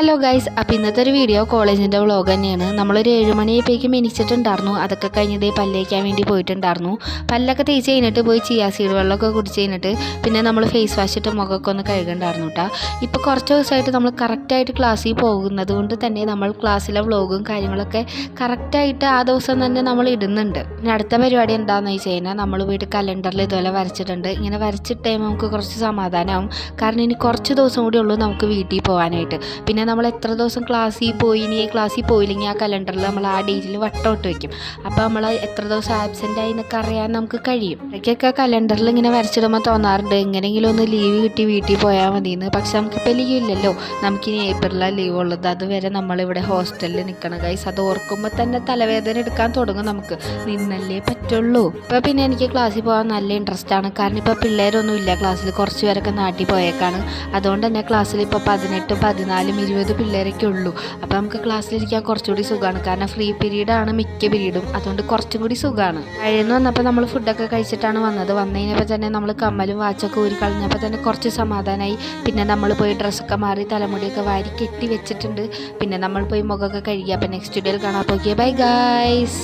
Hello guys, അപ്പോൾ ഇന്നത്തെ ഒരു വീഡിയോ കോളേജിൻ്റെ വ്ളോഗ് തന്നെയാണ്. നമ്മളൊരു 7 മണിയായപ്പോഴേക്കും എണീച്ചിട്ടുണ്ടായിരുന്നു. അതൊക്കെ കഴിഞ്ഞിട്ട് പല്ലേക്കാൻ വേണ്ടി പോയിട്ടുണ്ടായിരുന്നു. പല്ലൊക്കെ തേച്ച് കഴിഞ്ഞിട്ട് പോയി ചിയാ സീഡ് വെള്ളമൊക്കെ കുടിച്ച് കഴിഞ്ഞിട്ട് പിന്നെ നമ്മൾ ഫേസ് വാഷ് ഇട്ട് മുഖമൊക്കെ ഒന്ന് കഴുകണ്ടായിരുന്നു കേട്ടോ. ഇപ്പോൾ കുറച്ച് ദിവസമായിട്ട് നമ്മൾ കറക്റ്റായിട്ട് ക്ലാസ്സിൽ പോകുന്നത് കൊണ്ട് തന്നെ നമ്മൾ ക്ലാസ്സിലെ വ്ളോഗും കാര്യങ്ങളൊക്കെ കറക്റ്റായിട്ട് ആ ദിവസം തന്നെ നമ്മൾ ഇടുന്നുണ്ട്. പിന്നെ അടുത്ത പരിപാടി എന്താണെന്ന് വെച്ച് കഴിഞ്ഞാൽ നമ്മൾ പോയിട്ട് കലണ്ടറിൽ ഇതുപോലെ വരച്ചിട്ടുണ്ട്. ഇങ്ങനെ വരച്ചിട്ട് നമുക്ക് കുറച്ച് സമാധാനമാവും. കാരണം ഇനി കുറച്ച് ദിവസം കൂടി ഉള്ളൂ നമുക്ക് വീട്ടിൽ പോകാനായിട്ട്. പിന്നെ നമ്മൾ എത്ര ദിവസം ക്ലാസ്സിൽ പോയി, ഇനി ക്ലാസ്സിൽ പോയില്ലെങ്കിൽ ആ കലണ്ടറിൽ നമ്മൾ ആ ഡേറ്റിൽ വട്ടോട്ട് വയ്ക്കും. അപ്പോൾ നമ്മൾ എത്ര ദിവസം ആബ്സെൻ്റ് ആയി എന്നൊക്കെ അറിയാൻ നമുക്ക് കഴിയും. ഇടയ്ക്കൊക്കെ കലണ്ടറിൽ ഇങ്ങനെ വരച്ചിടുമ്പോൾ തോന്നാറുണ്ട് എങ്ങനെയെങ്കിലും ഒന്ന് ലീവ് കിട്ടി വീട്ടിൽ പോയാൽ മതിയെന്ന്. പക്ഷെ നമുക്കിപ്പോൾ ലീവ് ഇല്ലല്ലോ, നമുക്കിനി ഏപ്രിലാണ് ലീവ് ഉള്ളത്. അതുവരെ നമ്മളിവിടെ ഹോസ്റ്റലിൽ നിൽക്കണം ഗൈസ്. അത് ഓർക്കുമ്പോൾ തന്നെ തലവേദന എടുക്കാൻ തുടങ്ങും. നമുക്ക് നിന്നല്ലേ പറ്റുള്ളൂ. ഇപ്പോൾ പിന്നെ എനിക്ക് ക്ലാസ്സിൽ പോകാൻ നല്ല ഇൻട്രസ്റ്റ് ആണ്. കാരണം ഇപ്പോൾ പിള്ളേരൊന്നും ഇല്ല ക്ലാസ്സിൽ, കുറച്ച് പേരൊക്കെ നാട്ടിൽ പോയേക്കാണ്. അതുകൊണ്ട് തന്നെ ക്ലാസ്സിൽ ഇപ്പോൾ 18, 14, 20 പിള്ളേരൊക്കെ ഉള്ളൂ. അപ്പോൾ നമുക്ക് ക്ലാസ്സിലിരിക്കാൻ കുറച്ചുകൂടി സുഖമാണ്. കാരണം ഫ്രീ പീരീഡാണ് മിക്ക പീരീഡും, അതുകൊണ്ട് കുറച്ചും കൂടി സുഖമാണ്. കഴിഞ്ഞ് വന്നപ്പോൾ നമ്മൾ ഫുഡൊക്കെ കഴിച്ചിട്ടാണ് വന്നത്. വന്നു കഴിഞ്ഞപ്പോൾ തന്നെ നമ്മൾ കമ്മലും വാച്ചൊക്കെ ഊരി കളഞ്ഞപ്പോൾ തന്നെ കുറച്ച് സമാധാനമായി. പിന്നെ നമ്മൾ പോയി ഡ്രസ്സൊക്കെ മാറി തലമുടിയൊക്കെ വാരി കെട്ടി വെച്ചിട്ടുണ്ട്. പിന്നെ നമ്മൾ പോയി മുഖമൊക്കെ കഴുകി. അപ്പോൾ നെക്സ്റ്റ് വീഡിയോയിൽ കാണാൻ പോകിയ. Bye guys.